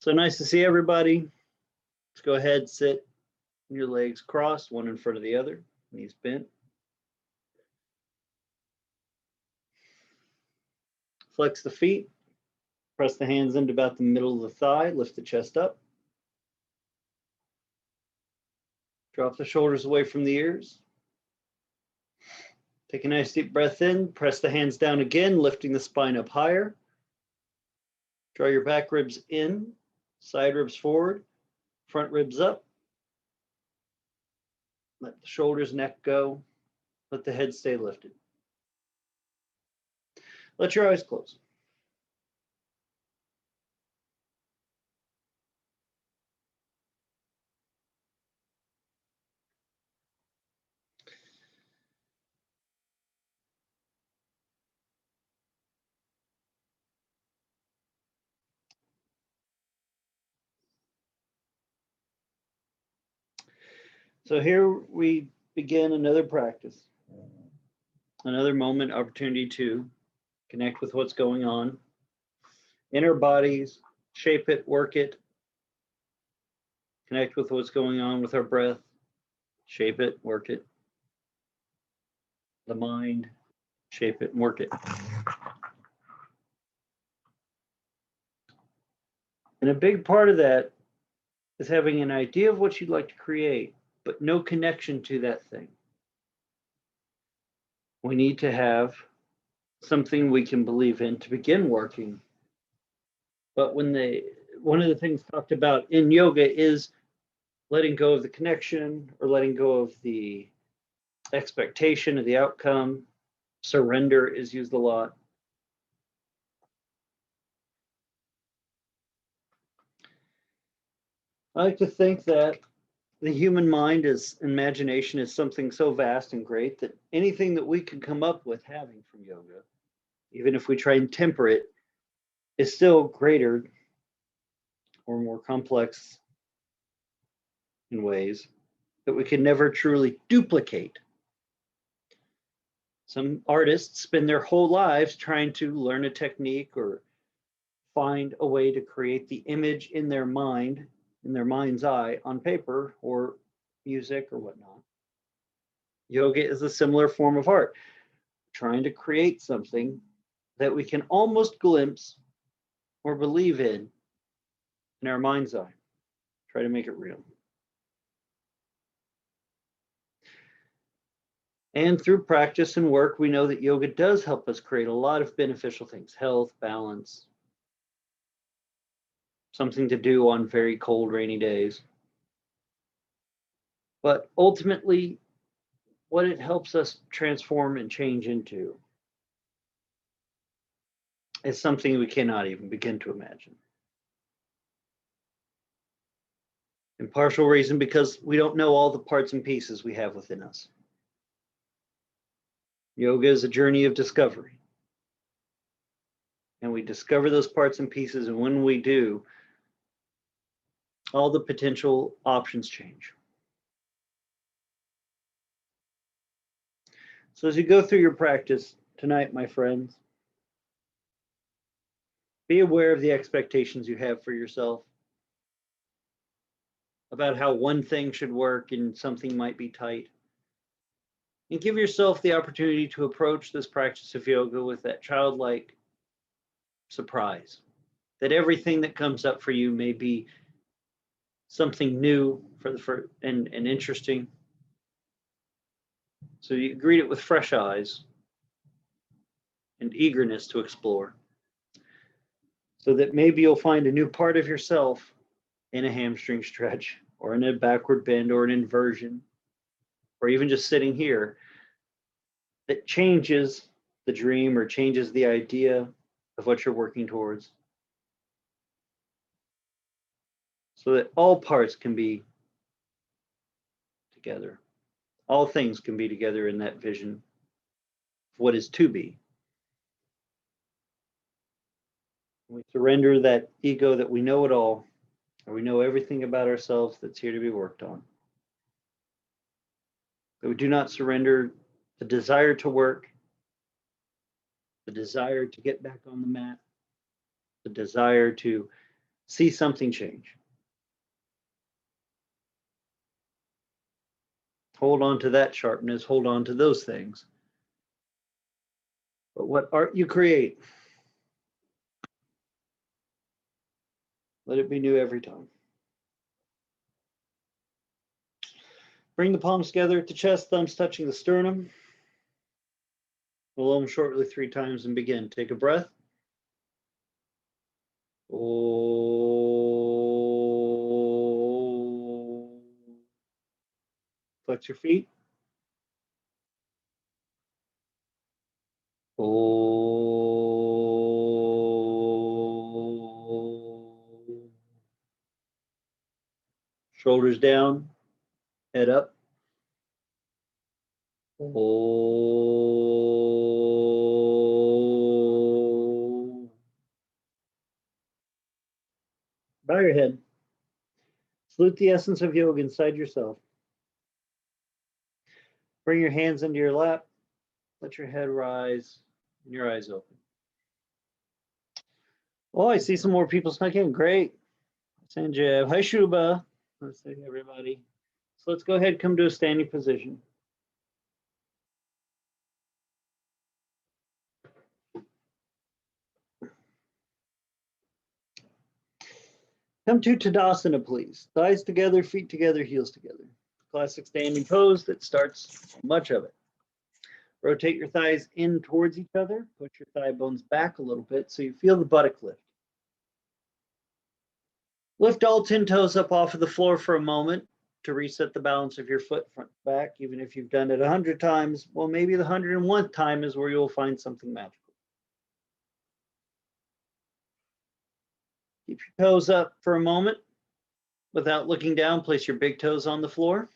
So nice to see everybody. Let's go ahead, sit your legs crossed, one in front of the other, knees bent. Flex the feet, press the hands into about the middle of the thigh, lift the chest up. Drop the shoulders away from the ears. Take a nice deep breath in, press the hands down again, lifting the spine up higher. Draw your back ribs in, side ribs forward, front ribs up. Let the shoulders, neck go. Let the head stay lifted. Let your eyes close. So here we begin another practice, another moment, opportunity to connect with what's going on in our bodies, shape it, work it, connect with what's going on with our breath, shape it, work it, the mind, shape it and work it. And a big part of that is having an idea of what you'd like to create, but no connection to that thing. We need to have something we can believe in to begin working. But one of the things talked about in yoga is letting go of the connection or letting go of the expectation of the outcome. Surrender is used a lot. I like to think that the human mind is imagination is something so vast and great that anything that we can come up with having from yoga, even if we try and temper it, is still greater or more complex in ways that we can never truly duplicate. Some artists spend their whole lives trying to learn a technique or find a way to create the image in their mind, in their mind's eye, on paper or music or whatnot. Yoga is a similar form of art, trying to create something that we can almost glimpse or believe in our mind's eye. Try to make it real. And through practice and work, we know that yoga does help us create a lot of beneficial things: health, balance, something to do on very cold, rainy days. But ultimately, what it helps us transform and change into is something we cannot even begin to imagine. In partial reason because we don't know all the parts and pieces we have within us. Yoga is a journey of discovery. And we discover those parts and pieces, and when we do, all the potential options change. So as you go through your practice tonight, my friends, be aware of the expectations you have for yourself about how one thing should work and something might be tight. And give yourself the opportunity to approach this practice of yoga with that childlike surprise, that everything that comes up for you may be something new and interesting. So you greet it with fresh eyes and eagerness to explore, so that maybe you'll find a new part of yourself in a hamstring stretch or in a backward bend or an inversion, or even just sitting here, that changes the dream or changes the idea of what you're working towards, so that all parts can be together. All things can be together in that vision of what is to be. We surrender that ego that we know it all, or we know everything about ourselves that's here to be worked on. But we do not surrender the desire to work, the desire to get back on the mat, the desire to see something change. Hold on to that sharpness, hold on to those things. But what art you create, let it be new every time. Bring the palms together at the chest, thumbs touching the sternum. We'll om shortly 3 times and begin. Take a breath. Oh. Flex your feet. Oh. Shoulders down, head up. Oh. Bow your head. Salute the essence of yoga inside yourself. Bring your hands into your lap. Let your head rise and your eyes open. Oh, I see some more people snuck in. Great. Sanjeev. Hi, Shubha. Let's see everybody. So let's go ahead and come to a standing position. Come to Tadasana, please. Thighs together, feet together, heels together. Classic standing pose that starts much of it. Rotate your thighs in towards each other. Push your thigh bones back a little bit so you feel the buttock lift. Lift all 10 toes up off of the floor for a moment to reset the balance of your foot front to back. Even if you've done it 100 times, well, maybe the 101th time is where you'll find something magical. Keep your toes up for a moment. Without looking down, place your big toes on the floor.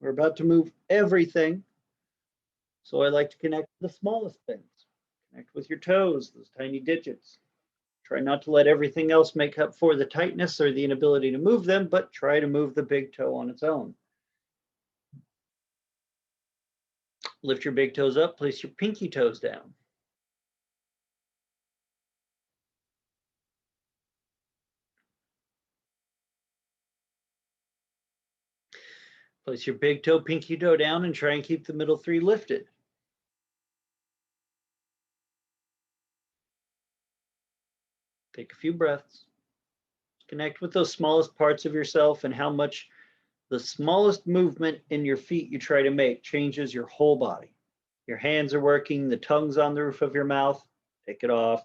We're about to move everything. So I like to connect the smallest things. Connect with your toes, those tiny digits. Try not to let everything else make up for the tightness or the inability to move them, but try to move the big toe on its own. Lift your big toes up, place your pinky toes down. Place your big toe, pinky toe down and try and keep the middle 3 lifted. Take a few breaths. Connect with those smallest parts of yourself and how much the smallest movement in your feet you try to make changes your whole body. Your hands are working, the tongue's on the roof of your mouth, take it off.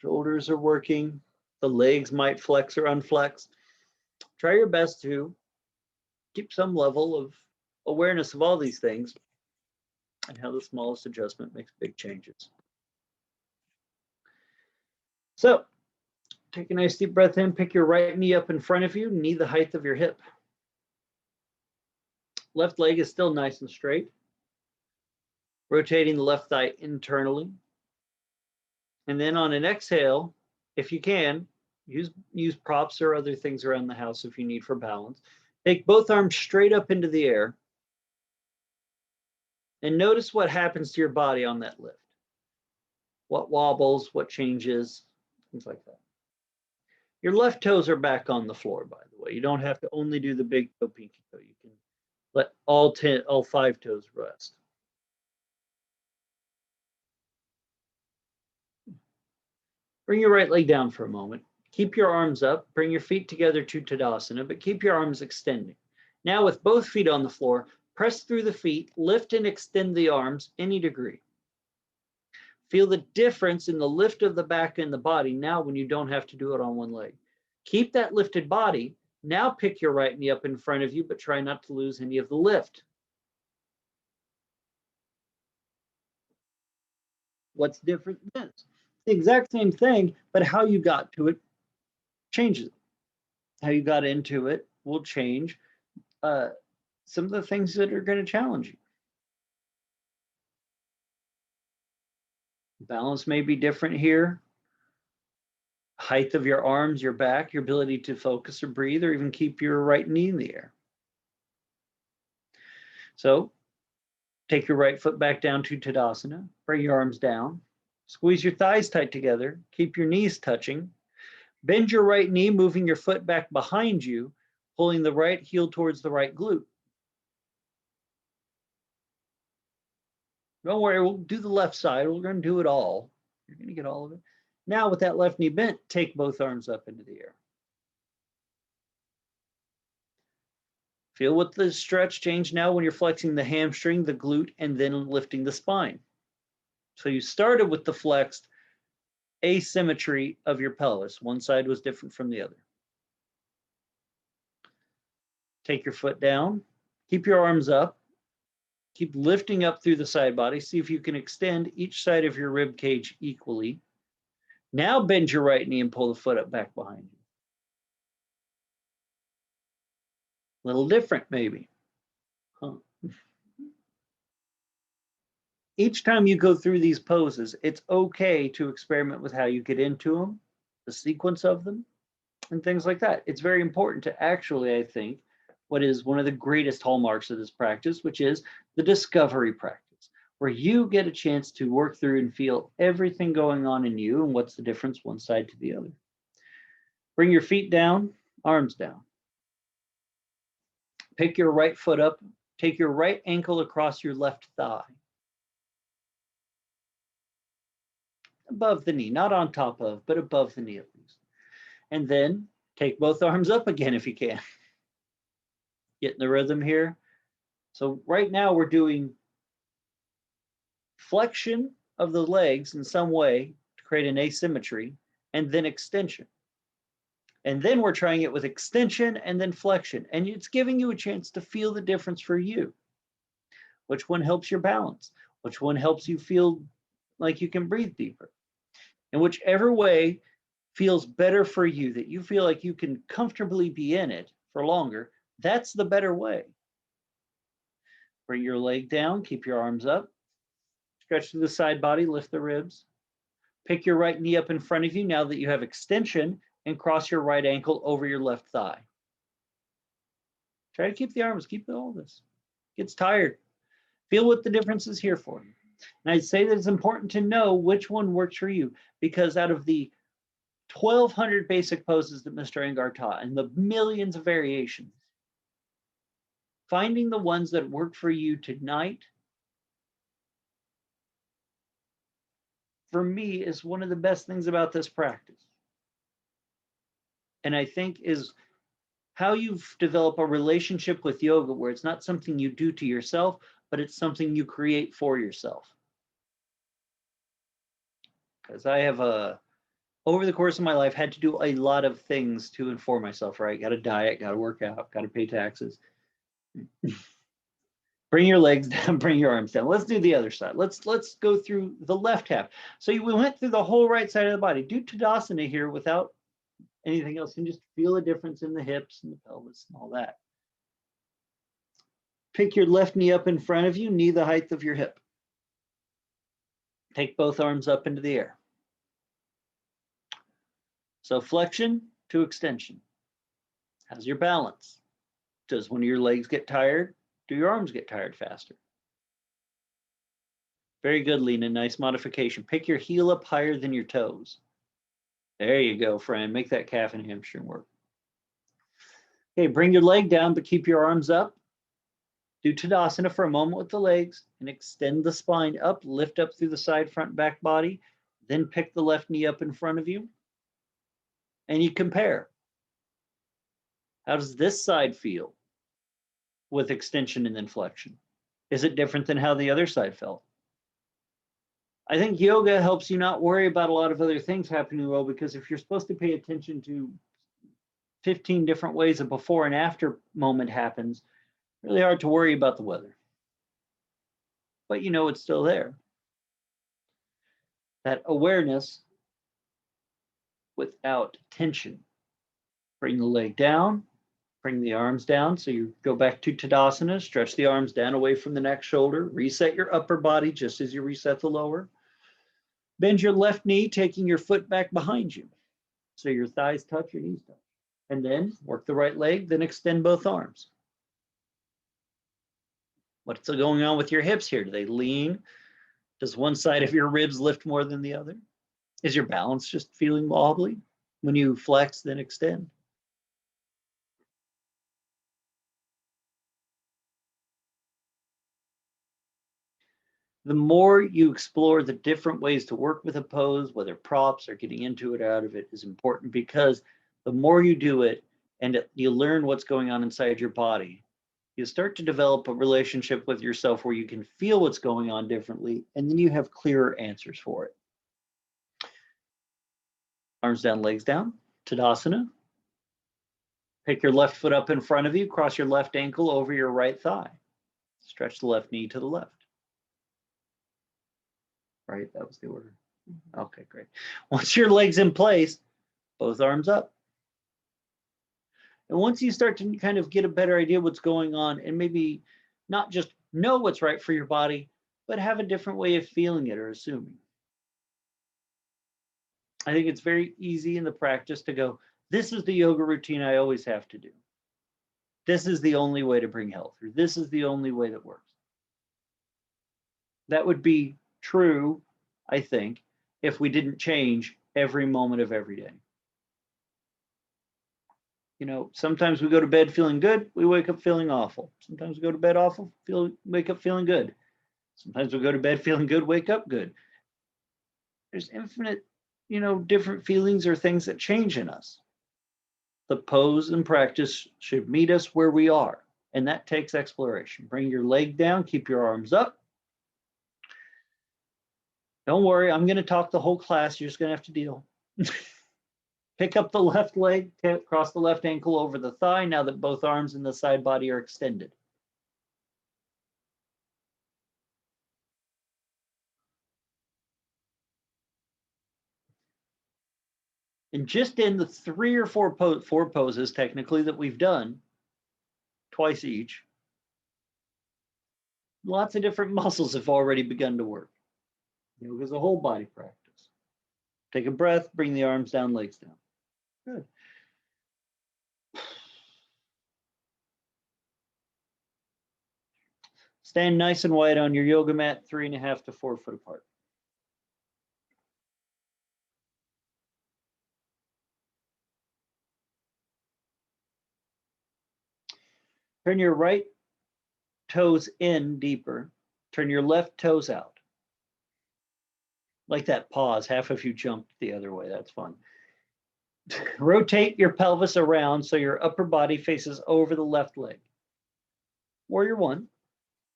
Shoulders are working, the legs might flex or unflex. Try your best to keep some level of awareness of all these things and how the smallest adjustment makes big changes. So, take a nice deep breath in, pick your right knee up in front of you, knee the height of your hip. Left leg is still nice and straight. Rotating the left thigh internally. And then on an exhale, if you can, use props or other things around the house if you need for balance. Take both arms straight up into the air. And notice what happens to your body on that lift. What wobbles, what changes, things like that. Your left toes are back on the floor, by the way. You don't have to only do the big toe, pinky toe. You can let all 5 toes rest. Bring your right leg down for a moment. Keep your arms up. Bring your feet together to Tadasana, but keep your arms extending. Now with both feet on the floor, press through the feet, lift and extend the arms any degree. Feel the difference in the lift of the back and the body now when you don't have to do it on one leg. Keep that lifted body. Now pick your right knee up in front of you, but try not to lose any of the lift. What's different than this? The exact same thing, but how you got to it changes. How you got into it will change some of the things that are going to challenge you. Balance may be different here. Height of your arms, your back, your ability to focus or breathe, or even keep your right knee in the air. So take your right foot back down to Tadasana. Bring your arms down. Squeeze your thighs tight together. Keep your knees touching. Bend your right knee, moving your foot back behind you, pulling the right heel towards the right glute. Don't worry, we'll do the left side. We're going to do it all. You're going to get all of it. Now, with that left knee bent, take both arms up into the air. Feel what the stretch change now when you're flexing the hamstring, the glute, and then lifting the spine. So you started with the flexed asymmetry of your pelvis. One side was different from the other. Take your foot down. Keep your arms up. Keep lifting up through the side body. See if you can extend each side of your rib cage equally. Now bend your right knee and pull the foot up back behind you. A little different, maybe. Huh. Each time you go through these poses, it's okay to experiment with how you get into them, the sequence of them, and things like that. It's very important to actually, I think, what is one of the greatest hallmarks of this practice, which is the discovery practice, where you get a chance to work through and feel everything going on in you and what's the difference one side to the other. Bring your feet down, arms down. Pick your right foot up, take your right ankle across your left thigh. Above the knee, not on top of, but above the knee at least. And then take both arms up again if you can. Get in the rhythm here. So right now we're doing flexion of the legs in some way to create an asymmetry, and then extension. And then we're trying it with extension and then flexion. And it's giving you a chance to feel the difference for you. Which one helps your balance? Which one helps you feel like you can breathe deeper? And whichever way feels better for you, that you feel like you can comfortably be in it for longer, that's the better way. Bring your leg down, keep your arms up, stretch through the side body, lift the ribs. Pick your right knee up in front of you now that you have extension, and cross your right ankle over your left thigh. Try to keep the arms, keep all this. Gets tired. Feel what the difference is here for you. And I'd say that it's important to know which one works for you, because out of the 1,200 basic poses that Mr. Iyengar taught and the millions of variations, finding the ones that work for you tonight, for me, is one of the best things about this practice. And I think is how you've developed a relationship with yoga where it's not something you do to yourself, but it's something you create for yourself. Because I have over the course of my life, had to do a lot of things to inform myself, right? Got to diet, got to work out, got to pay taxes. Bring your legs down, bring your arms down. Let's do the other side. Let's go through the left half. So we went through the whole right side of the body. Do Tadasana here without anything else, and just feel a difference in the hips and the pelvis and all that. Pick your left knee up in front of you, knee the height of your hip. Take both arms up into the air. So flexion to extension. How's your balance? Does one of your legs get tired? Do your arms get tired faster? Very good, Lena. Nice modification. Pick your heel up higher than your toes. There you go, friend. Make that calf and hamstring work. Okay, bring your leg down, but keep your arms up. Do Tadasana for a moment with the legs and extend the spine up, lift up through the side, front, back body. Then pick the left knee up in front of you. And you compare. How does this side feel with extension and then flexion? Is it different than how the other side felt? I think yoga helps you not worry about a lot of other things happening well, because if you're supposed to pay attention to 15 different ways a before and after moment happens, really hard to worry about the weather. But you know it's still there. That awareness without tension. Bring the leg down, bring the arms down. So you go back to Tadasana, stretch the arms down away from the next shoulder, reset your upper body just as you reset the lower. Bend your left knee, taking your foot back behind you. So your thighs touch, your knees touch. And then work the right leg, then extend both arms. What's going on with your hips here? Do they lean? Does one side of your ribs lift more than the other? Is your balance just feeling wobbly when you flex, then extend? The more you explore the different ways to work with a pose, whether props or getting into it or out of it, is important, because the more you do it and you learn what's going on inside your body, you start to develop a relationship with yourself where you can feel what's going on differently, and then you have clearer answers for it. Arms down, legs down, Tadasana. Pick your left foot up in front of you, cross your left ankle over your right thigh. Stretch the left knee to the left. Right, that was the order. Okay, great. Once your leg's in place, both arms up. And once you start to kind of get a better idea what's going on, and maybe not just know what's right for your body, but have a different way of feeling it or assuming. I think it's very easy in the practice to go, this is the yoga routine I always have to do. This is the only way to bring health, or this is the only way that works. That would be true, I think, if we didn't change every moment of every day. You know, sometimes we go to bed feeling good, we wake up feeling awful. Sometimes we go to bed awful, wake up feeling good. Sometimes we go to bed feeling good, wake up good. There's infinite, you know, different feelings or things that change in us. The pose and practice should meet us where we are, and that takes exploration. Bring your leg down, keep your arms up. Don't worry, I'm going to talk the whole class. You're just going to have to deal. Pick up the left leg, cross the left ankle over the thigh now that both arms and the side body are extended. And just in the 3 or 4 poses technically that we've done, twice each, lots of different muscles have already begun to work. Yoga is a whole body practice. Take a breath, bring the arms down, legs down. Good. Stand nice and wide on your yoga mat, 3.5 to 4 foot apart. Turn your right toes in deeper. Turn your left toes out. Like that pause, half of you jumped the other way, that's fun. Rotate your pelvis around so your upper body faces over the left leg. Warrior one.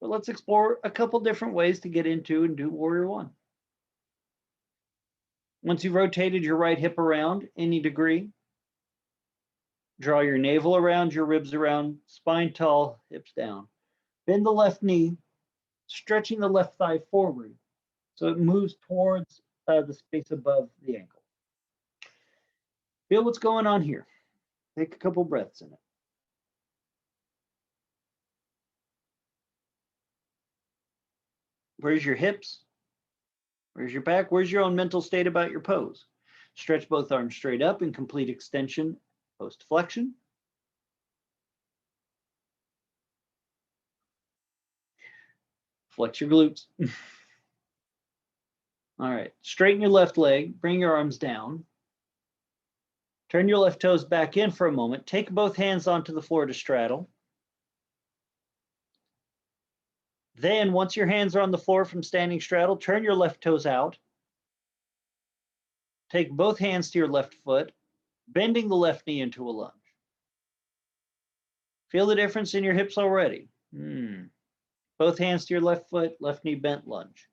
But let's explore a couple different ways to get into and do warrior one. Once you've rotated your right hip around any degree, draw your navel around, your ribs around, spine tall, hips down. Bend the left knee, stretching the left thigh forward so it moves towards the space above the ankle. Feel what's going on here. Take a couple breaths in it. Where's your hips? Where's your back? Where's your own mental state about your pose? Stretch both arms straight up in complete extension, post flexion. Flex your glutes. All right, straighten your left leg, bring your arms down. Turn your left toes back in for a moment. Take both hands onto the floor to straddle. Then, once your hands are on the floor from standing straddle, turn your left toes out. Take both hands to your left foot, bending the left knee into a lunge. Feel the difference in your hips already. Both hands to your left foot, left knee bent, lunge.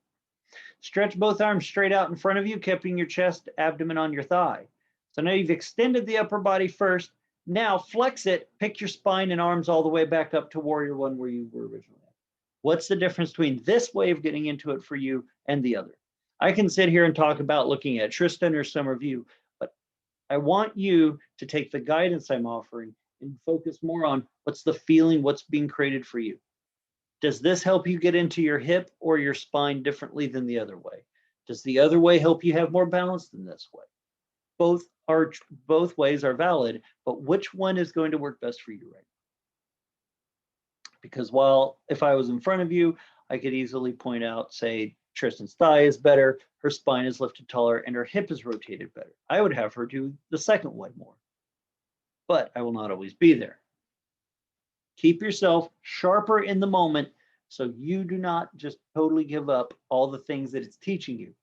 Stretch both arms straight out in front of you, keeping your chest, abdomen on your thigh. So now you've extended the upper body first. Now flex it, pick your spine and arms all the way back up to warrior one where you were originally. What's the difference between this way of getting into it for you and the other? I can sit here and talk about looking at Tristan or some of you, but I want you to take the guidance I'm offering and focus more on what's the feeling, what's being created for you. Does this help you get into your hip or your spine differently than the other way? Does the other way help you have more balance than this way? Both ways are valid, but which one is going to work best for you right now? Because while if I was in front of you, I could easily point out, say, Tristan's thigh is better, her spine is lifted taller, and her hip is rotated better. I would have her do the second way more, but I will not always be there. Keep yourself sharper in the moment so you do not just totally give up all the things that it's teaching you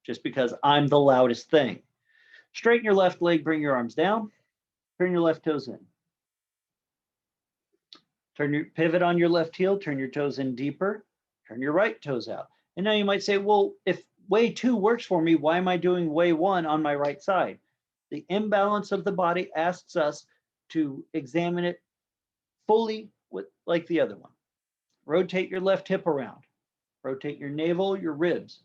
just because I'm the loudest thing. Straighten your left leg, bring your arms down, turn your left toes in. Turn your pivot on your left heel, turn your toes in deeper, turn your right toes out. And now you might say, well, if way 2 works for me, why am I doing way 1 on my right side? The imbalance of the body asks us to examine it fully like the other one. Rotate your left hip around. Rotate your navel, your ribs.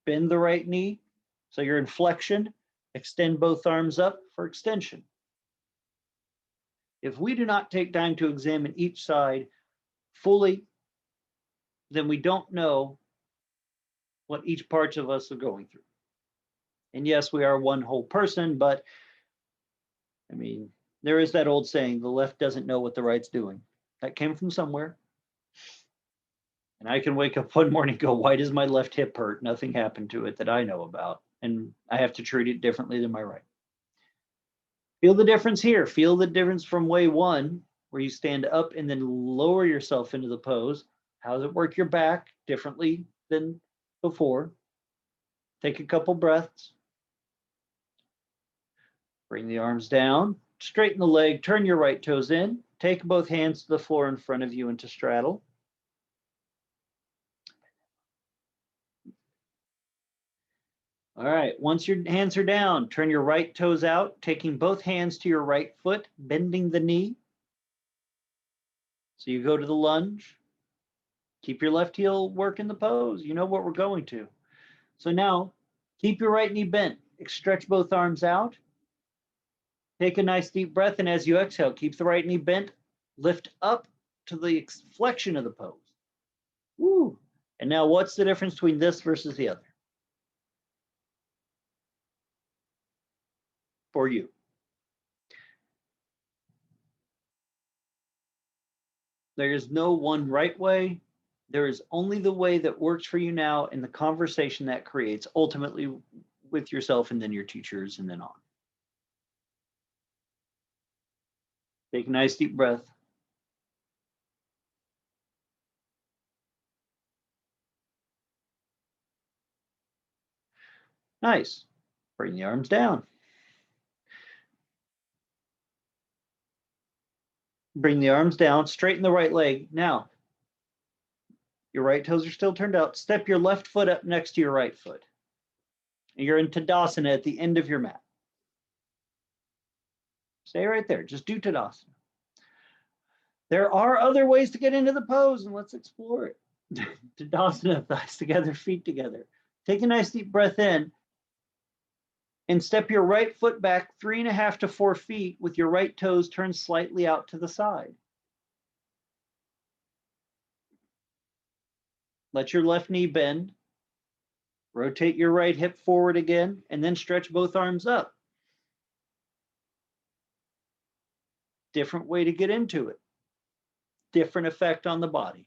Bend the right knee so you're in flexion. Extend both arms up for extension. If we do not take time to examine each side fully, then we don't know what each parts of us are going through. And yes, we are one whole person, but I mean, there is that old saying, the left doesn't know what the right's doing. That came from somewhere. And I can wake up one morning and go, why does my left hip hurt? Nothing happened to it that I know about. And I have to treat it differently than my right. Feel the difference here. Feel the difference from way 1, where you stand up and then lower yourself into the pose. How does it work your back differently than before? Take a couple breaths. Bring the arms down, straighten the leg, turn your right toes in, take both hands to the floor in front of you into straddle. All right, once your hands are down, turn your right toes out, taking both hands to your right foot, bending the knee. So you go to the lunge. Keep your left heel working the pose. You know what we're going to. So now, keep your right knee bent. Stretch both arms out. Take a nice deep breath, and as you exhale, keep the right knee bent. Lift up to the flexion of the pose. Woo. And now what's the difference between this versus the other? For you. There is no one right way. There is only the way that works for you now and the conversation that creates ultimately with yourself and then your teachers and then on. Take a nice deep breath. Nice. Bring the arms down. Bring the arms down, straighten the right leg. Now, your right toes are still turned out. Step your left foot up next to your right foot. And you're in Tadasana at the end of your mat. Stay right there. Just do Tadasana. There are other ways to get into the pose, and let's explore it. Tadasana, thighs together, feet together. Take a nice deep breath in. And step your right foot back 3.5 to 4 feet with your right toes turned slightly out to the side. Let your left knee bend. Rotate your right hip forward again, and then stretch both arms up. Different way to get into it. Different effect on the body.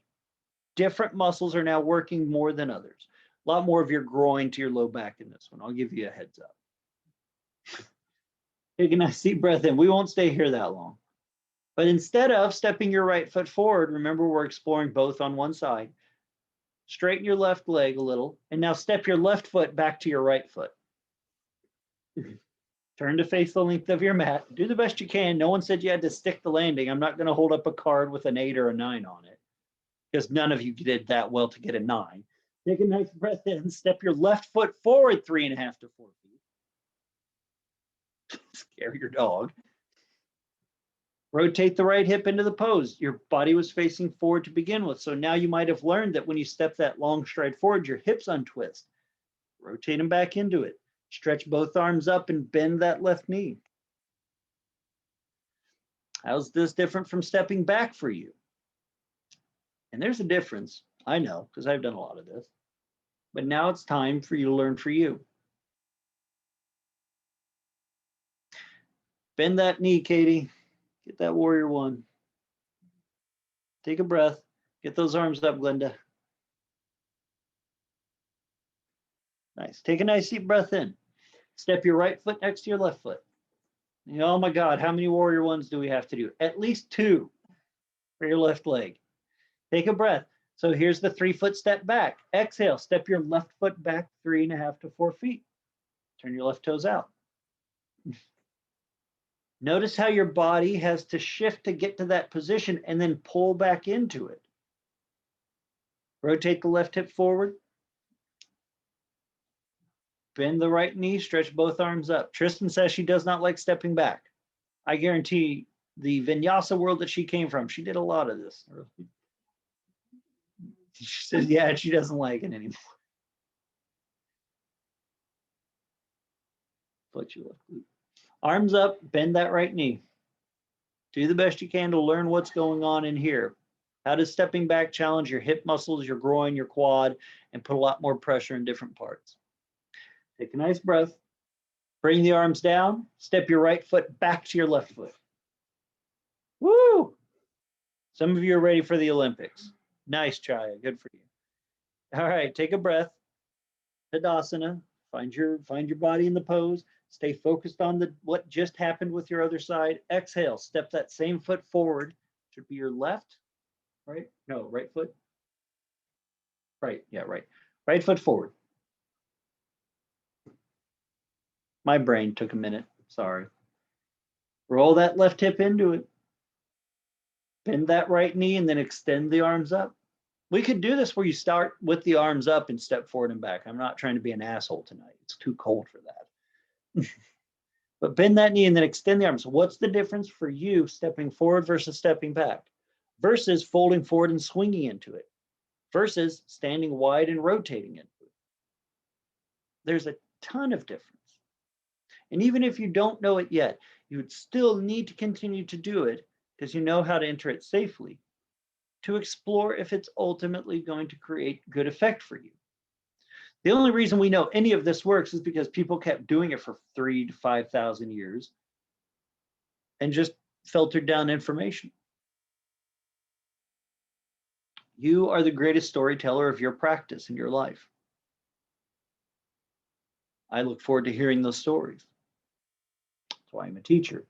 Different muscles are now working more than others. A lot more of your groin to your low back in this one. I'll give you a heads up. Take a nice deep breath in. We won't stay here that long. But instead of stepping your right foot forward, remember we're exploring both on one side. Straighten your left leg a little, and now step your left foot back to your right foot. Turn to face the length of your mat. Do the best you can. No one said you had to stick the landing. I'm not going to hold up a card with an 8 or a 9 on it, because none of you did that well to get a 9. Take a nice breath in. Step your left foot forward 3.5 to 4 feet. Scare your dog. Rotate the right hip into the pose. Your body was facing forward to begin with. So now you might have learned that when you step that long stride forward, your hips untwist. Rotate them back into it. Stretch both arms up and bend that left knee. How's this different from stepping back for you? And there's a difference. I know, because I've done a lot of this. But now it's time for you to learn for you. Bend that knee, Katie. Get that warrior one. Take a breath. Get those arms up, Glenda. Nice. Take a nice deep breath in. Step your right foot next to your left foot. Oh my God, how many warrior ones do we have to do? At least 2 for your left leg. Take a breath. So here's the 3-foot step back. Exhale, step your left foot back 3.5 to 4 feet. Turn your left toes out. Notice how your body has to shift to get to that position and then pull back into it. Rotate the left hip forward. Bend the right knee, stretch both arms up. Tristan says she does not like stepping back. I guarantee the vinyasa world that she came from, she did a lot of this. She says, yeah, she doesn't like it anymore. Foot your left glute. Arms up, bend that right knee. Do the best you can to learn what's going on in here. How does stepping back challenge your hip muscles, your groin, your quad, and put a lot more pressure in different parts? Take a nice breath. Bring the arms down. Step your right foot back to your left foot. Woo! Some of you are ready for the Olympics. Nice, Chaya. Good for you. All right, take a breath. Tadasana. Find your body in the pose. Stay focused on what just happened with your other side. Exhale. Step that same foot forward. Should be your left, right? No, right foot. Right. Yeah, right. Right foot forward. My brain took a minute. Sorry. Roll that left hip into it. Bend that right knee and then extend the arms up. We could do this where you start with the arms up and step forward and back. I'm not trying to be an asshole tonight. It's too cold for that. But bend that knee and then extend the arms. What's the difference for you stepping forward versus stepping back? Versus folding forward and swinging into it? Versus standing wide and rotating into it? There's a ton of difference. And even if you don't know it yet, you would still need to continue to do it because you know how to enter it safely to explore if it's ultimately going to create good effect for you. The only reason we know any of this works is because people kept doing it for 3,000 to 5,000 years and just filtered down information. You are the greatest storyteller of your practice in your life. I look forward to hearing those stories. That's why I'm a teacher.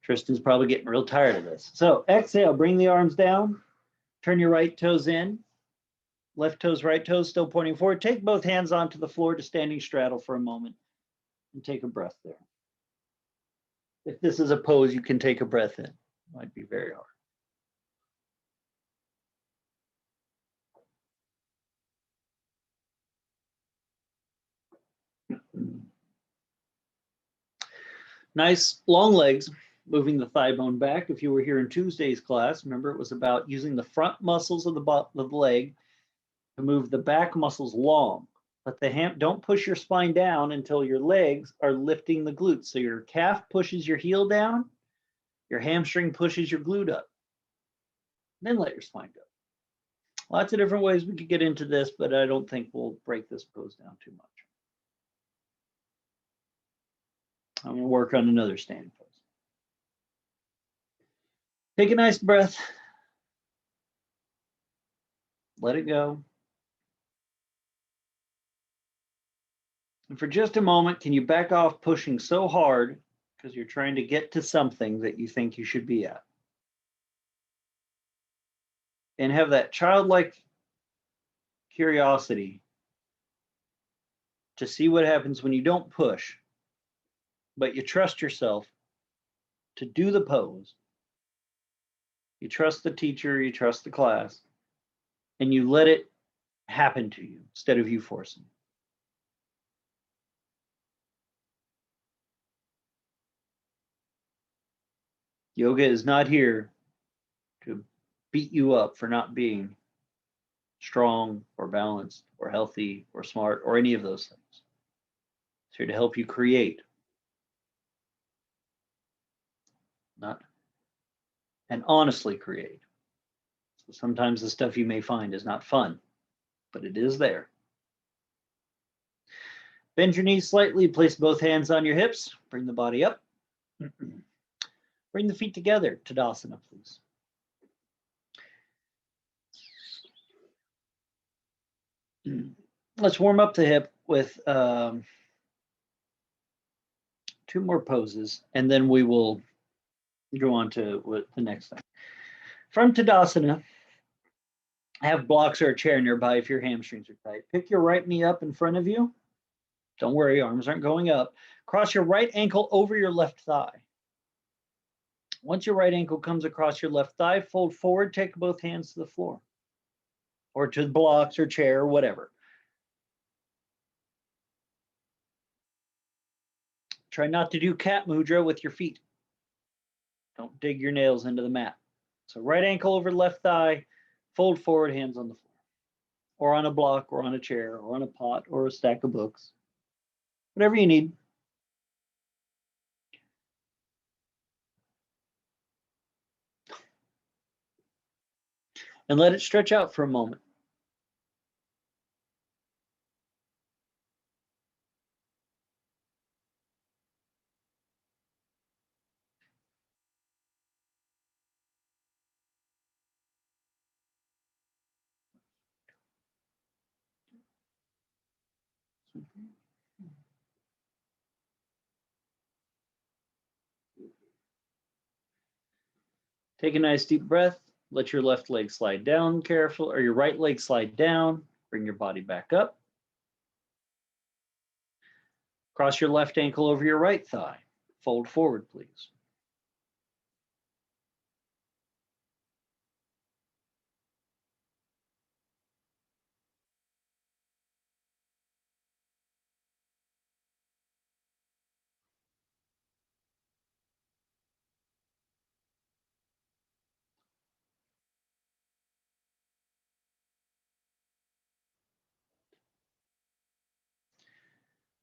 Tristan's probably getting real tired of this. So exhale, bring the arms down, turn your right toes in, left toes, right toes still pointing forward. Take both hands onto the floor to standing straddle for a moment and take a breath there. If this is a pose, you can take a breath in. It might be very hard. Nice long legs, moving the thigh bone back. If you were here in Tuesday's class, remember it was about using the front muscles of the leg to move the back muscles long. Let the don't push your spine down until your legs are lifting the glutes. So your calf pushes your heel down, your hamstring pushes your glute up. Then let your spine go. Lots of different ways we could get into this, but I don't think we'll break this pose down too much. I'm going to work on another standing pose. Take a nice breath. Let it go. And for just a moment, can you back off pushing so hard because you're trying to get to something that you think you should be at? And have that childlike curiosity to see what happens when you don't push, but you trust yourself to do the pose. You trust the teacher, you trust the class, and you let it happen to you instead of you forcing. Yoga is not here to beat you up for not being strong or balanced or healthy or smart or any of those things. It's here to help you create, not and honestly create. So sometimes the stuff you may find is not fun, but it is there. Bend your knees slightly, place both hands on your hips, bring the body up. Bring the feet together, Tadasana, please. Let's warm up the hip. with 2 more poses, and then we will go on to the next thing. From Tadasana, have blocks or a chair nearby if your hamstrings are tight. Pick your right knee up in front of you. Don't worry, arms aren't going up. Cross your right ankle over your left thigh. Once your right ankle comes across your left thigh, fold forward, take both hands to the floor or to the blocks or chair or whatever. Try not to do cat mudra with your feet. Don't dig your nails into the mat. So right ankle over left thigh, fold forward, hands on the floor, or on a block, or on a chair, or on a pot, or a stack of books, whatever you need. And let it stretch out for a moment. Take a nice deep breath. Let your left leg slide down careful, or your right leg slide down. Bring your body back up. Cross your left ankle over your right thigh. Fold forward, please.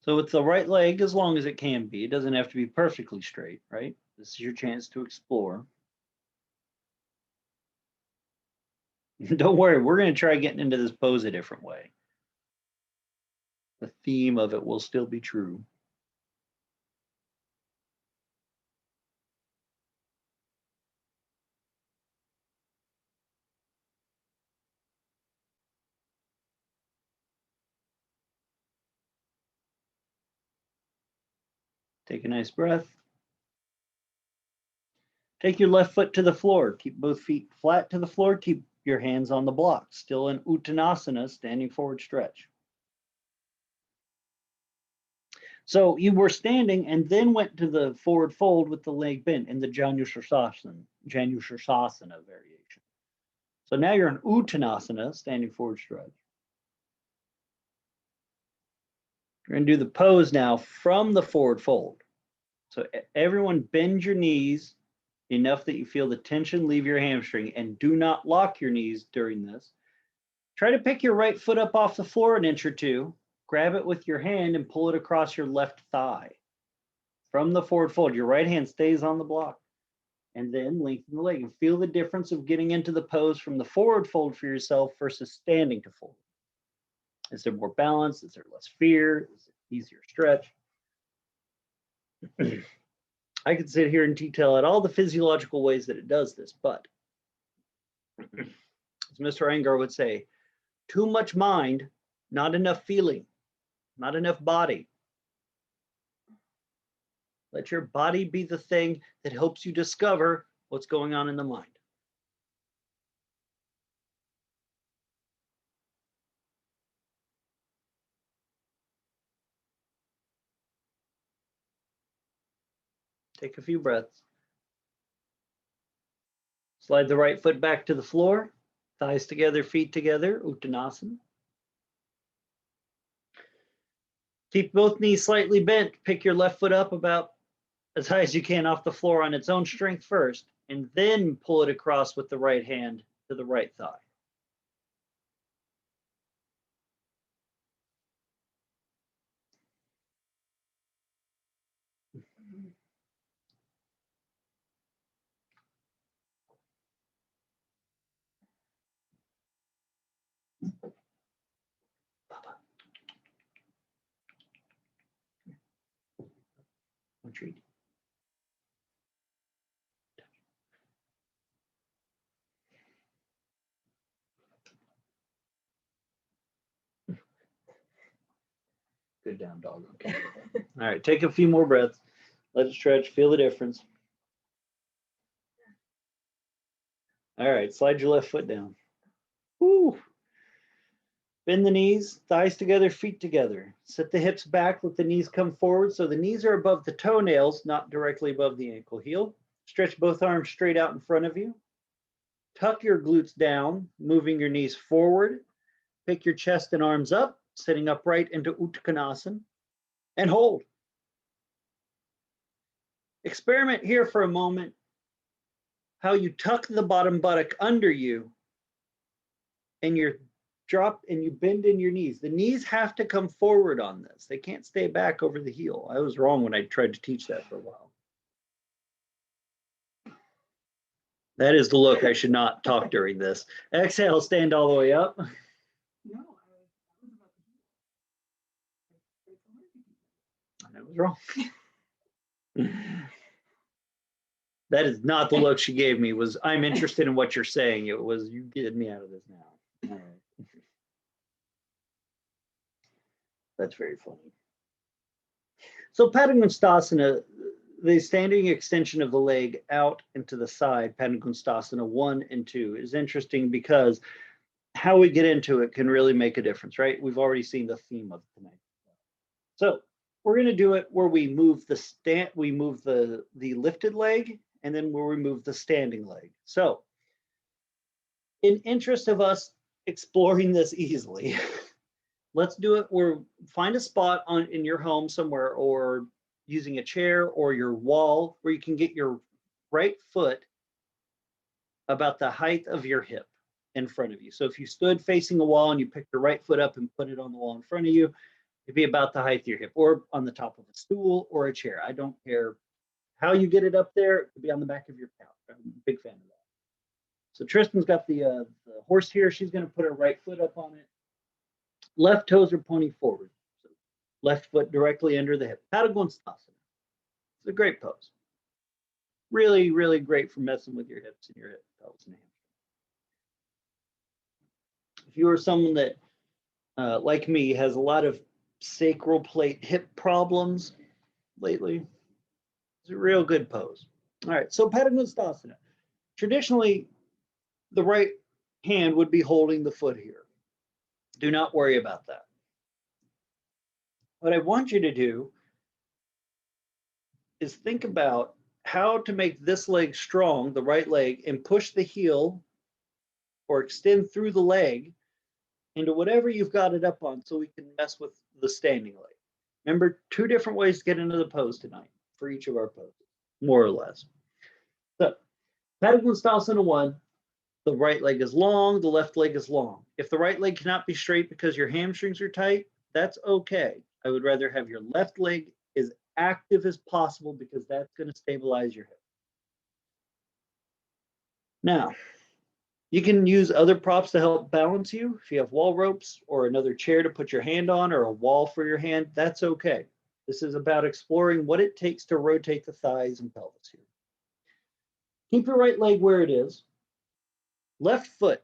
So with the right leg, as long as it can be, it doesn't have to be perfectly straight, right? This is your chance to explore. Don't worry, we're going to try getting into this pose a different way. The theme of it will still be true. Take a nice breath. Take your left foot to the floor. Keep both feet flat to the floor. Keep your hands on the block. Still in Uttanasana, standing forward stretch. So you were standing and then went to the forward fold with the leg bent in the Janushirasana variation. So now you're in Uttanasana, standing forward stretch. You're going to do the pose now from the forward fold. So everyone bend your knees enough that you feel the tension leave your hamstring, and do not lock your knees during this. Try to pick your right foot up off the floor an inch or two, grab it with your hand and pull it across your left thigh. From the forward fold, your right hand stays on the block, and then lengthen the leg and feel the difference of getting into the pose from the forward fold for yourself versus standing to fold. Is there more balance? Is there less fear? Is it easier stretch? I could sit here and detail out all the physiological ways that it does this, but as Mr. Iyengar would say, too much mind, not enough feeling, not enough body. Let your body be the thing that helps you discover what's going on in the mind. Take a few breaths. Slide the right foot back to the floor, thighs together, feet together, Uttanasana. Keep both knees slightly bent. Pick your left foot up about as high as you can off the floor on its own strength first, and then pull it across with the right hand to the right thigh. Retreat. it down, dog. Okay. All right, take a few more breaths. Let it stretch, feel the difference. All right, slide your left foot down. Woo. Bend the knees, thighs together, feet together. Set the hips back, let the knees come forward so the knees are above the toenails, not directly above the ankle heel. Stretch both arms straight out in front of you. Tuck your glutes down, moving your knees forward. Pick your chest and arms up, sitting upright into Uttanasana, and hold. Experiment here for a moment how you tuck the bottom buttock under you and you're drop and you bend in your knees. The knees have to come forward on this. They can't stay back over the heel. I was wrong when I tried to teach that for a while. That is the look. I should not talk during this. Exhale, stand all the way up. I was wrong. That is not the look she gave me. Was I'm interested in what you're saying. It was you get me out of this now. All right. That's very funny. So Padangusthasana, the standing extension of the leg out and to the side, Padangusthasana 1 and 2, is interesting because how we get into it can really make a difference, right? We've already seen the theme of tonight. So we're going to do it where we move the lifted leg, and then we'll remove the standing leg. So in interest of us exploring this easily, let's do it where find a spot in your home somewhere or using a chair or your wall where you can get your right foot about the height of your hip in front of you. So if you stood facing a wall and you picked your right foot up and put it on the wall in front of you, it'd be about the height of your hip, or on the top of a stool or a chair. I don't care how you get it up there. It could be on the back of your couch. I'm a big fan of that. So Tristan's got the horse here. She's going to put her right foot up on it. Left toes are pointing forward. So left foot directly under the hip. Padangusthasana. It's a great pose. Really, really great for messing with your hips and your hip, pelvis, and hamstrings. If you are someone that, like me, has a lot of sacral plate hip problems lately, it's a real good pose. All right, so Padangusthasana. Traditionally, the right hand would be holding the foot here. Do not worry about that. What I want you to do is think about how to make this leg strong, the right leg, and push the heel or extend through the leg into whatever you've got it up on so we can mess with the standing leg. Remember, 2 different ways to get into the pose tonight for each of our poses, more or less. So, Padangusthasana 1, the right leg is long, the left leg is long. If the right leg cannot be straight because your hamstrings are tight, that's okay. I would rather have your left leg as active as possible because that's going to stabilize your hip. Now, you can use other props to help balance you. If you have wall ropes or another chair to put your hand on or a wall for your hand, that's okay. This is about exploring what it takes to rotate the thighs and pelvis here. Keep your right leg where it is. Left foot,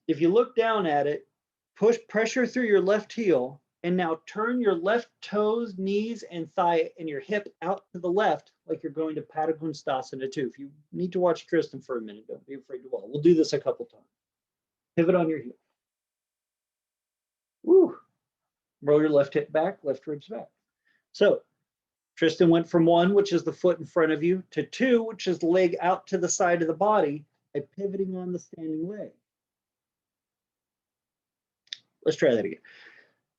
if you look down at it, push pressure through your left heel, and now turn your left toes, knees, and thigh and your hip out to the left like you're going to Padangusthasana 2. If you need to watch Tristan for a minute, don't be afraid to wall. We'll do this a couple times. Pivot on your heel. Woo. Roll your left hip back, left ribs back. So Tristan went from 1, which is the foot in front of you, to 2, which is the leg out to the side of the body, by pivoting on the standing leg. Let's try that again.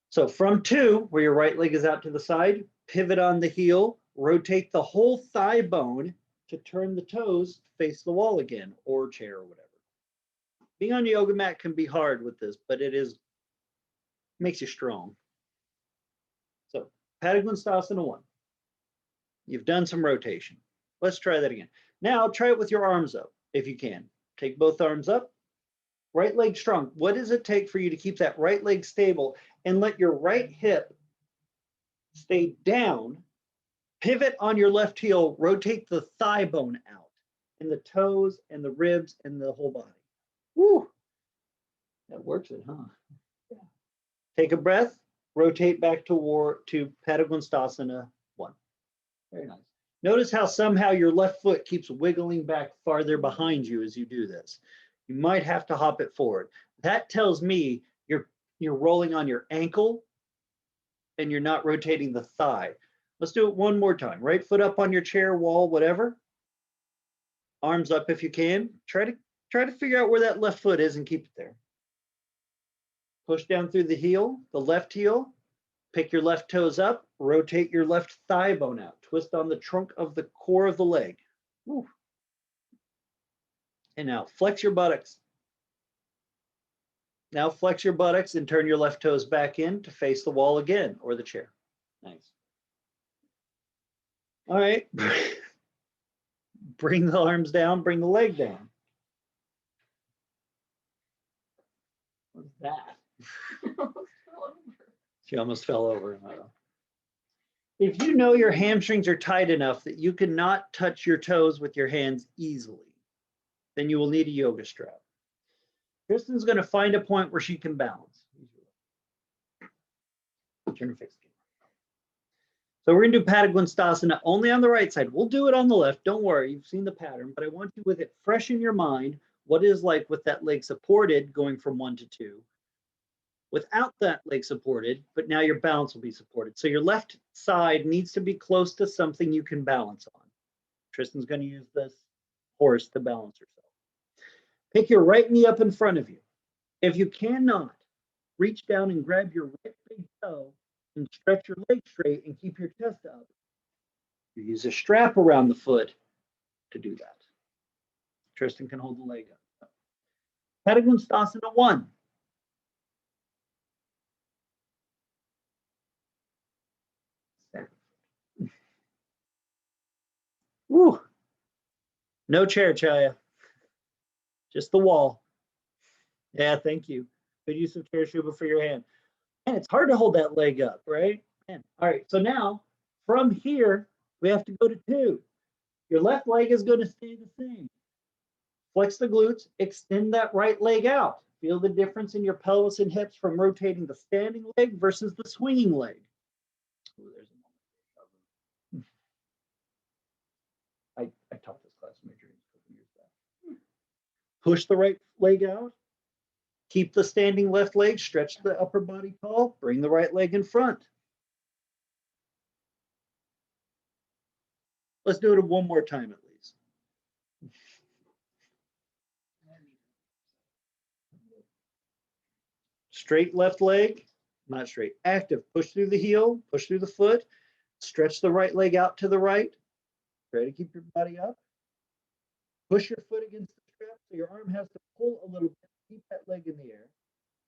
So from 2, where your right leg is out to the side, pivot on the heel, rotate the whole thigh bone to turn the toes to face the wall again, or chair or whatever. Being on a yoga mat can be hard with this, but it makes you strong. So Padangusthasana 1. You've done some rotation. Let's try that again. Now try it with your arms up if you can. Take both arms up. Right leg strong. What does it take for you to keep that right leg stable and let your right hip stay down? Pivot on your left heel, rotate the thigh bone out and the toes and the ribs and the whole body. Woo! That works it, huh? Yeah. Take a breath. rotate back to Padagonstasana 1. Very nice. Notice how somehow your left foot keeps wiggling back farther behind you as you do this. You might have to hop it forward. That tells me you're rolling on your ankle and you're not rotating the thigh. Let's do it one more time. Right foot up on your chair, wall, whatever. Arms up if you can. Try to figure out where that left foot is and keep it there. Push down through the heel, the left heel. Pick your left toes up, rotate your left thigh bone out. Twist on the trunk of the core of the leg. Woo. And now flex your buttocks. Now flex your buttocks and turn your left toes back in to face the wall again or the chair. Nice. All right. Bring the arms down, bring the leg down. What's that? She almost fell over. If you know your hamstrings are tight enough that you cannot touch your toes with your hands easily, then you will need a yoga strap. Kristen's going to find a point where she can balance. Turn her face. So we're going to do Padagonstasana only on the right side. We'll do it on the left. Don't worry, you've seen the pattern, but I want you with it fresh in your mind what it is like with that leg supported going from 1 to 2. Without that leg supported, but now your balance will be supported. So your left side needs to be close to something you can balance on. Tristan's going to use this horse to balance herself. Pick your right knee up in front of you. If you cannot, reach down and grab your right big toe and stretch your leg straight and keep your chest up. You use a strap around the foot to do that. Tristan can hold the leg up. Padagonstasana 1. Woo. No chair, Chaya. Just the wall. Yeah, thank you. Good use of chair, Shubha, for your hand. And it's hard to hold that leg up, right? Man. All right, so now from here, we have to go to 2. Your left leg is going to stay the same. Flex the glutes, extend that right leg out. Feel the difference in your pelvis and hips from rotating the standing leg versus the swinging leg. Ooh, there's a moment. I taught this class in my dreams a couple years back. Push the right leg out. Keep the standing left leg, stretch the upper body tall, bring the right leg in front. Let's do it one more time at least. Straight left leg, not straight, active. Push through the heel, push through the foot, stretch the right leg out to the right. Try to keep your body up. Push your foot against the strap so your arm has to pull a little bit. Keep that leg in the air.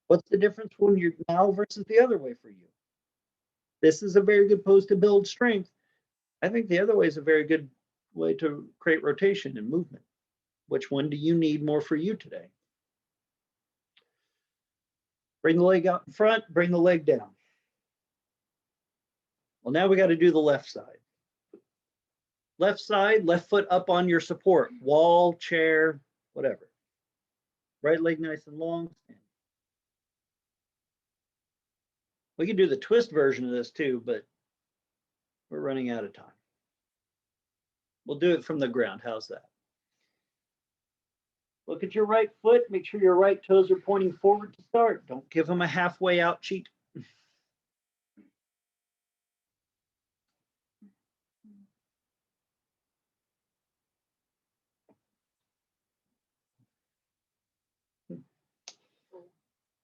What's the difference when you're now versus the other way for you? This is a very good pose to build strength. I think the other way is a very good way to create rotation and movement. Which one do you need more for you today? Bring the leg out in front, bring the leg down. Well, now we got to do the left side. Left side, left foot up on your support, wall, chair, whatever. Right leg nice and long. We can do the twist version of this too, but we're running out of time. We'll do it from the ground. How's that? Look at your right foot. Make sure your right toes are pointing forward to start. Don't give them a halfway out cheat.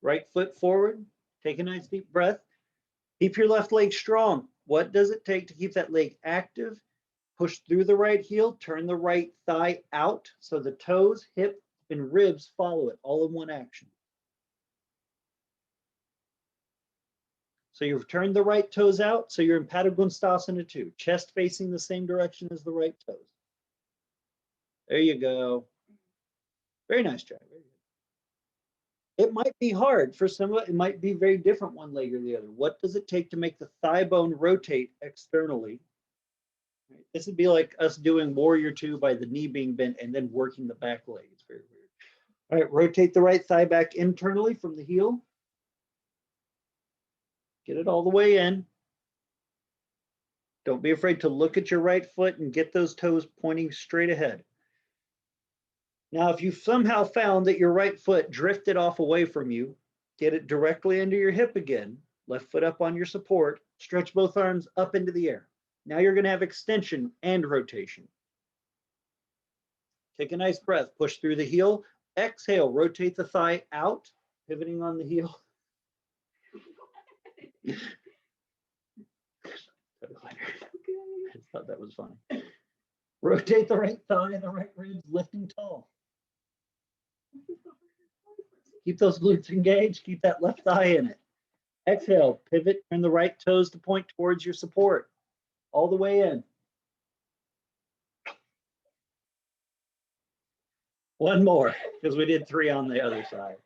Right foot forward. Take a nice deep breath. Keep your left leg strong. What does it take to keep that leg active? Push through the right heel, turn the right thigh out so the toes, hip, and ribs follow it all in one action. So you've turned the right toes out, so you're in Padagonstasana 2, chest facing the same direction as the right toes. There you go. Very nice job. Very good. It might be hard for some, it might be very different one leg or the other. What does it take to make the thigh bone rotate externally? This would be like us doing Warrior 2 by the knee being bent and then working the back leg. It's very weird. All right, rotate the right thigh back internally from the heel. Get it all the way in. Don't be afraid to look at your right foot and get those toes pointing straight ahead. Now, if you've somehow found that your right foot drifted off away from you, get it directly under your hip again. Left foot up on your support. Stretch both arms up into the air. Now you're going to have extension and rotation. Take a nice breath. Push through the heel. Exhale. Rotate the thigh out, pivoting on the heel. I just thought that was funny. Rotate the right thigh, the right ribs, lifting tall. Keep those glutes engaged. Keep that left thigh in it. Exhale, pivot, turn the right toes to point towards your support. All the way in. One more, because we did 3 on the other side.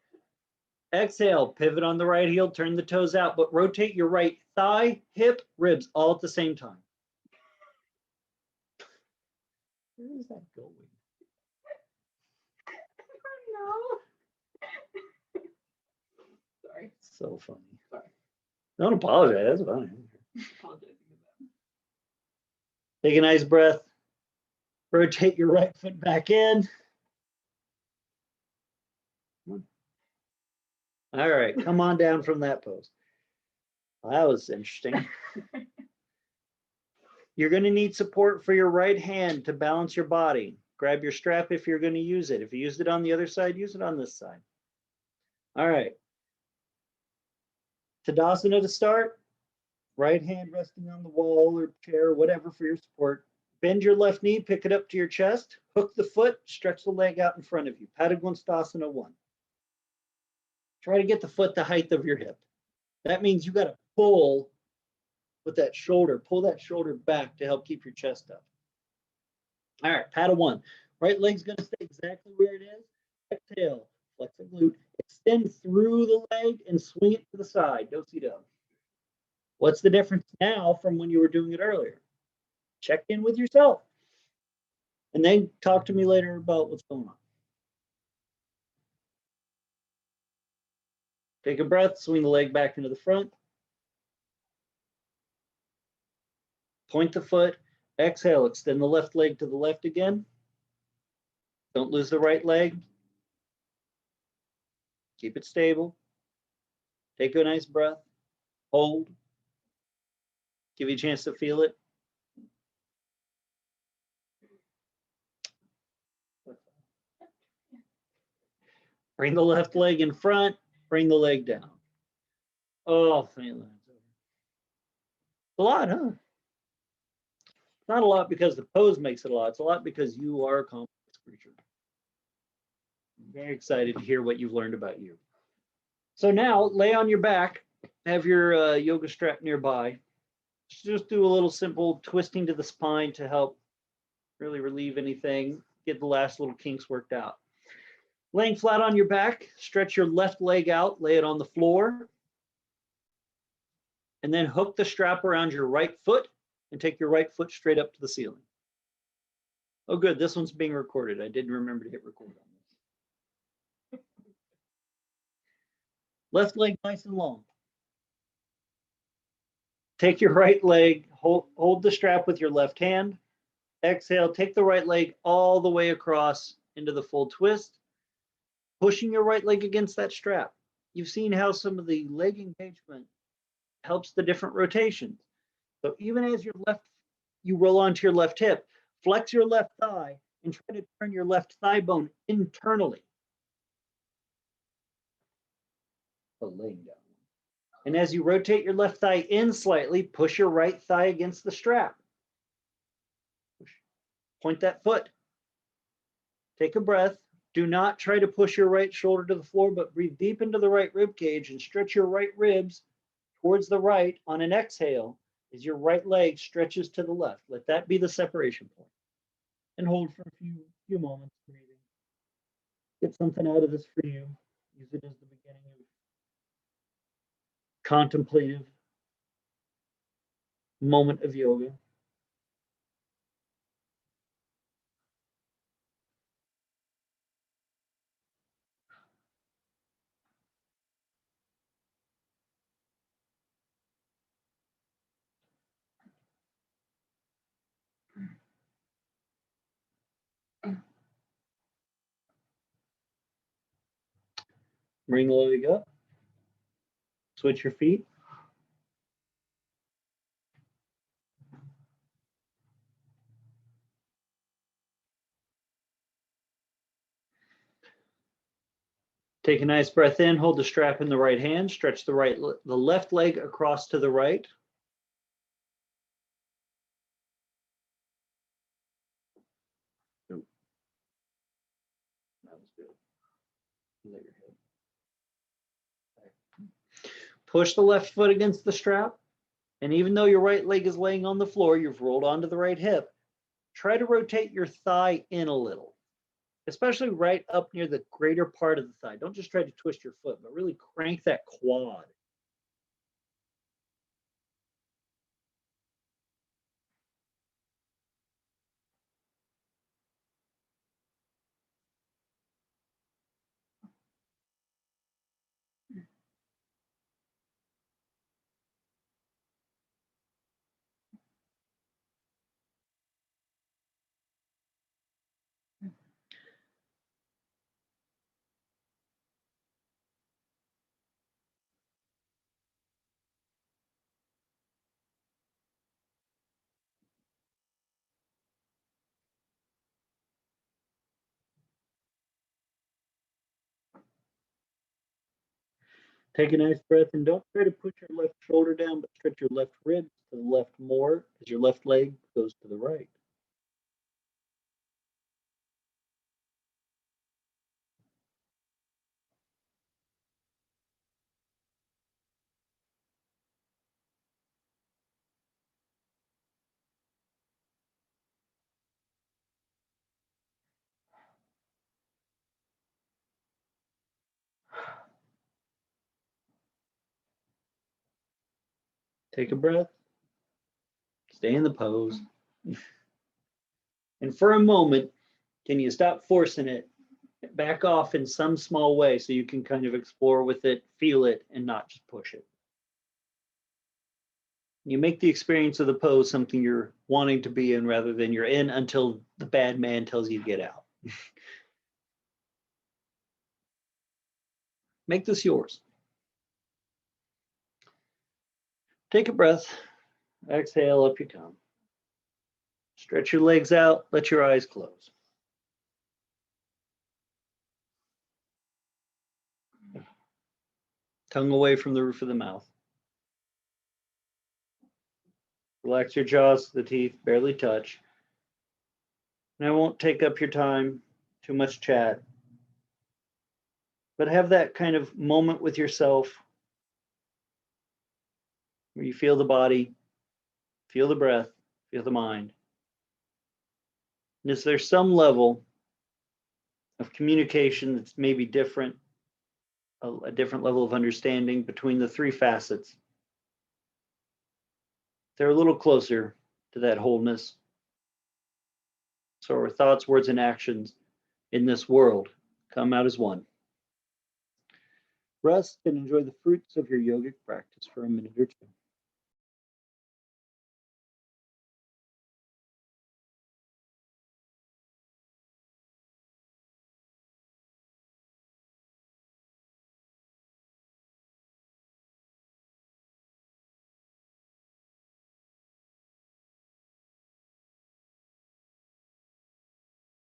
Exhale, pivot on the right heel, turn the toes out, but rotate your right thigh, hip, ribs, all at the same time. Where is that going? I don't know. Sorry. So funny. Sorry. Don't apologize. That's fine. Apologizing about Take a nice breath. Rotate your right foot back in. All right, come on down from that pose. Well, that was interesting. You're going to need support for your right hand to balance your body. Grab your strap if you're going to use it. If you used it on the other side, use it on this side. All right. Tadasana to start. Right hand resting on the wall or chair, or whatever for your support. Bend your left knee, pick it up to your chest. Hook the foot, stretch the leg out in front of you. Padagwanastasana 1. Try to get the foot the height of your hip. That means you got to pull with that shoulder, pull that shoulder back to help keep your chest up. All right, Pada 1. Right leg's going to stay exactly where it is. Exhale, flex the glute, extend through the leg and swing it to the side. Do-si-do. What's the difference now from when you were doing it earlier? Check in with yourself. And then talk to me later about what's going on. Take a breath, swing the leg back into the front. Point the foot. Exhale, extend the left leg to the left again. Don't lose the right leg. Keep it stable. Take a nice breath. Hold. Give you a chance to feel it. Bring the left leg in front. Bring the leg down. Oh, feel that. It's a lot, huh? Not a lot because the pose makes it a lot. It's a lot because you are a complex creature. I'm very excited to hear what you've learned about you. So now lay on your back, have your yoga strap nearby. Just do a little simple twisting to the spine to help really relieve anything, get the last little kinks worked out. Laying flat on your back, stretch your left leg out, lay it on the floor, and then hook the strap around your right foot and take your right foot straight up to the ceiling. Oh, good. This one's being recorded. I didn't remember to hit record on this. Left leg nice and long. Take your right leg, hold the strap with your left hand. Exhale, take the right leg all the way across into the full twist, pushing your right leg against that strap. You've seen how some of the leg engagement helps the different rotations. So even as you roll onto your left hip, flex your left thigh and try to turn your left thigh bone internally. So laying down. And as you rotate your left thigh in slightly, push your right thigh against the strap. Push. Point that foot. Take a breath. Do not try to push your right shoulder to the floor, but breathe deep into the right rib cage and stretch your right ribs towards the right on an exhale as your right leg stretches to the left. Let that be the separation point. And hold for a few moments, breathing. Get something out of this for you. Use it as the beginning of contemplative moment of yoga. Bring the leg up. Switch your feet. Take a nice breath in, hold the strap in the right hand, stretch the left leg across to the right. That was good. Let your head. Push the left foot against the strap, and even though your right leg is laying on the floor, you've rolled onto the right hip. Try to rotate your thigh in a little, especially right up near the greater part of the thigh. Don't just try to twist your foot, but really crank that quad. Take a nice breath and don't try to push your left shoulder down, but stretch your left ribs to the left more as your left leg goes to the right. Take a breath. Stay in the pose. And for a moment, can you stop forcing it? Back off in some small way so you can kind of explore with it, feel it, and not just push it. You make the experience of the pose something you're wanting to be in rather than you're in until the bad man tells you to get out. Make this yours. Take a breath. Exhale, up you come. Stretch your legs out. Let your eyes close. Tongue away from the roof of the mouth. Relax your jaws so the teeth barely touch. And I won't take up your time, too much chat. But have that kind of moment with yourself where you feel the body, feel the breath, feel the mind. And is there some level of communication that's maybe different, a different level of understanding between the three facets? They're a little closer to that wholeness. So our thoughts, words, and actions in this world come out as one. Rest and enjoy the fruits of your yogic practice for a minute or two.